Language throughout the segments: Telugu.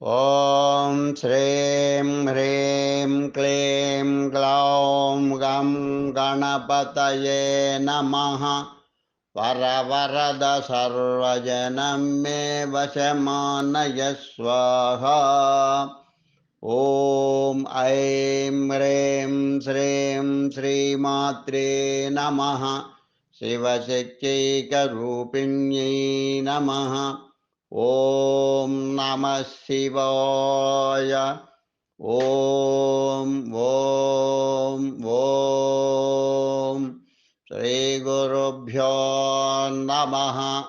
ॐ श्रीं ह्रीं क्लीं ग्लौं गं गणपतये नमः। वरवरद सर्वजनं मे वशमानय स्वाहा। ॐ ऐं ह्रीं श्रीं श्रीमात्रे नमः। शिवशक्त्यैकरूपिण्यै नमः। ॐ नमः शिवाय। ॐ ॐ ॐ श्रीगुरुभ्यो नमः।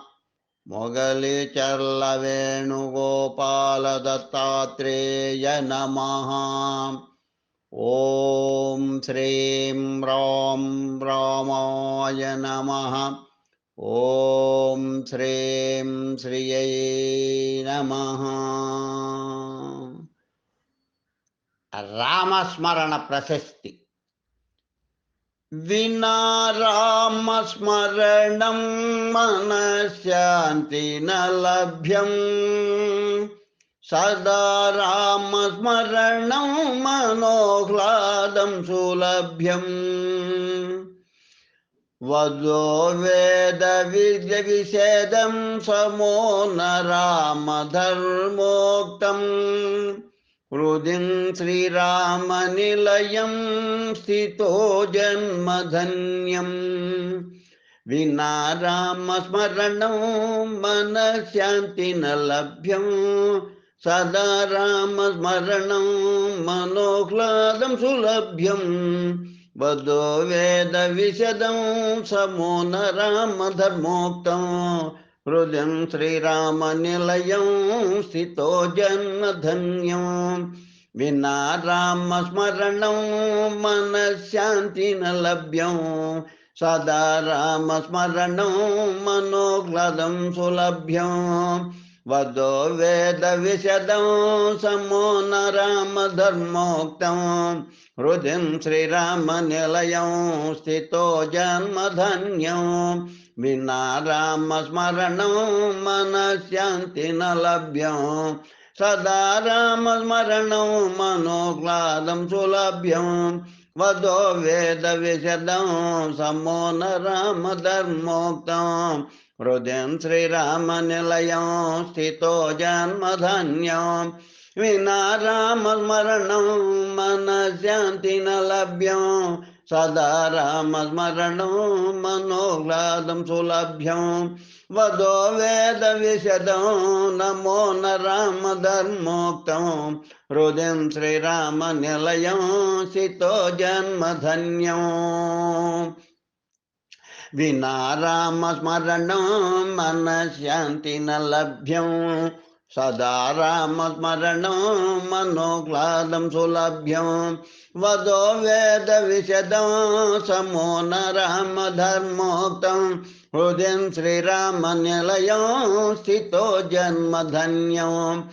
मुरलीचर्लवेणुगोपालदत्तात्रेय नमः। ॐ श्रीं रां रामाय नमः। ॐ श्रीं श्रियै नमः। రామస్మరణ ప్రశస్తి. వినా రామస్మరణం మనశ్శాంతి న లభ్యం. సదా రామస్మరణం మనోహ్లాదం సులభ్యం. వదో వేద విద్య విషేదం సమో న రామధర్మోక్తం. హృదిం శ్రీరామనిలయం స్థితో జన్మధన్యం. వినా రామస్మరణం మనశ్శాంతి న లభ్యం. సదా రామస్మరణం మనోహ్లాదం సులభ్యం. వదో వేద విశదం సమో న రామధర్మోక్తం. హృదయం శ్రీరామనిలయం స్థితో జన్మధన్యం. వినా రామస్మరణం మనశ్శాంతి న లభ్యం. సదా రామస్మరణం మనోహ్లాదం సులభ్యం. వదో వేద విశదం సమో న రామధర్మోక్తం. హృదయం శ్రీరామనిలయం స్థితో జన్మధన్యం. వినా రామస్మరణం మనశ్శాంతి న లభ్యం. సదా రామస్మరణం మనోహ్లాదం సులభ్యం. వదో వేద విశదం సమో న రామధర్మోక్తం. హృదయం శ్రీరామనిలయం స్థితో జన్మధన్యం. వినా రామస్మరణం మనశ్శాంతి న లభ్యం. సదా రామస్మరణం మనోహ్లాదం సులభ్యం. వదో వేద విశదం నమో న రామధర్మోక్తం. హృదయం శ్రీరామనిలయం స్థితో జన్మధన్యం. వినా రామస్మరణం మనశ్శాంతి న లభ్యం. సదా రామస్మరణం మనోహ్లాదం సులభ్యం. వదో వేద విశదం సమో న రామధర్మోక్తం. హృదయం శ్రీరామనిలయం స్థితో జన్మధన్యం.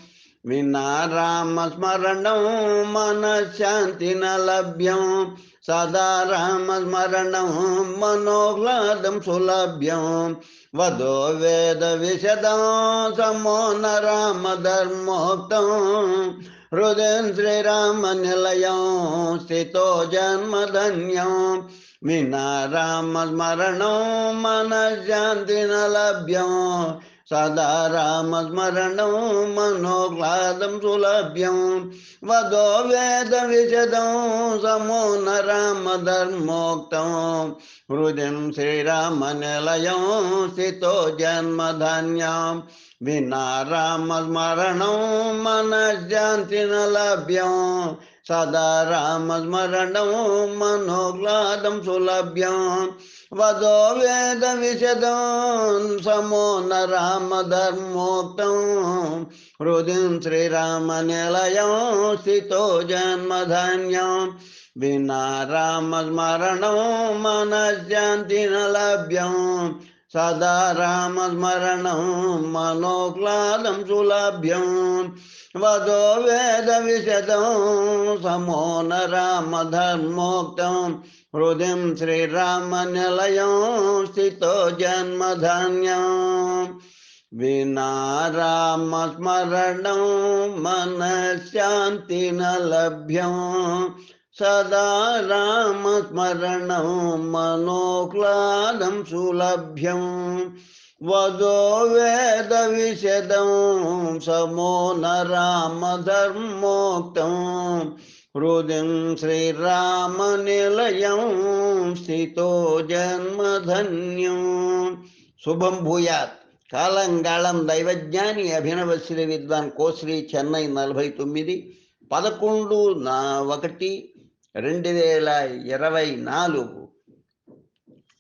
వినా రామస్మరణం మనశ్శాంతి న లభ్యం. సదా రామస్మరణం మనోహ్లాదం సులభ్యం. వదో వేద విశదం సమో న రామధర్మోక్తం. హృదయం శ్రీరామనిలయం స్థితో జన్మధన్యం. వినా రామస్మరణం మనశ్శాంతి న లభ్యం. సదా రామస్మరణం మనోహ్లాదం సులభ్యం. వదో వేద విశదం సమో న రామధర్మోక్తం. హృదయం శ్రీరామనిలయం స్థితో జన్మధన్యం. వినా రామస్మరణం మనశ్శాంతి న లభ్యం. సదా రామస్మరణం మనోహ్లాదం సులభ్యం. వదో వేద విశదం సమో న రామధర్మోక్తం. హృదయం శ్రీరామనిలయం స్థితో జన్మధన్యం. వినా రామస్మరణం మనశ్శాంతి న లభ్యం. సదా రామస్మరణం మనోహ్లాదం సులభ్యం. వదో వేద విశదం సమో న రామధర్మోక్తం. హృదయం శ్రీరామనిలయం స్థితో జన్మధన్యం. వినా రామస్మరణం మనశ్శాంతి న లభ్యం సదా రామస్మరణం మనోక్లాదం సులభ్యం వదో వేద విశదం సమో న రామధర్మోక్తం హృదిం శ్రీరామ నిలయం స్థితో జన్మధన్యం. శుభం భూయాత్. కాలంగాళం దైవజ్ఞాని అభినవ శ్రీ విద్వాన్ కోశ్రీ చెన్నై 49/11/2024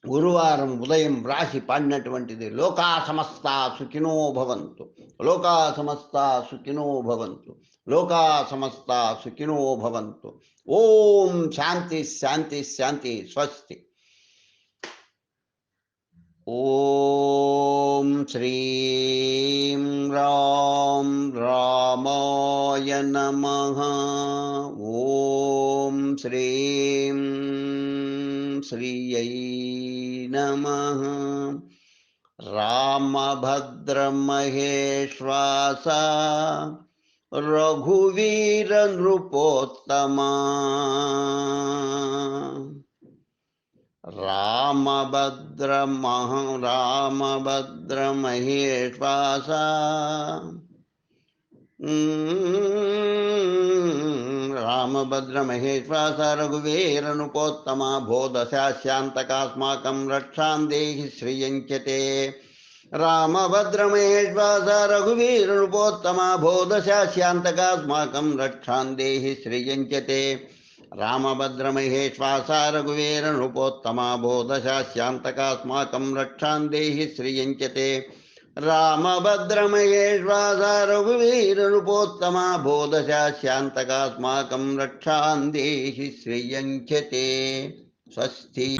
గురువారం ఉదయం రాసి పాడినటువంటిది. లోకా సమస్త సుఖినో భవంతు, లోకా సమస్త సుఖినో భవంతు, లోకా సమస్త సుఖినో భవంతు. ఓం శాంతి శాంతి శాంతి. స్వస్తి. ఓం శ్రీం రాం రామాయ నమః. ఓం శ్రీం శ్రీయై నమః. రామభద్రమహేశ్వాస రఘువీర నృపోత్తమా. రామభద్రమహేశ్వాస రామభద్రమహేశ్వాస రఘువీరనుపోత్తమా భోదశాస్యాంతకాస్మాకం రక్షాం దేహి శ్రియంచతే. రామభద్రమహేశ్వాస రఘువీరనుపోత్తమా భోదశాస్యాంతకాస్మాకం రక్షాం దేహి శ్రియంచతే. రామభద్రమహేశ్వాస రఘువీరనుపోత్తమా భోదశాస్యాంతకాస్మాకం రక్షాం దేహి శ్రియంచతే. రామభద్రమహేశ్వాస రఘువీరనుపోత్తమా భోదశాస్యాంతకాస్మాకం రక్షాం దేహి శ్రియంచతే. స్వస్తి.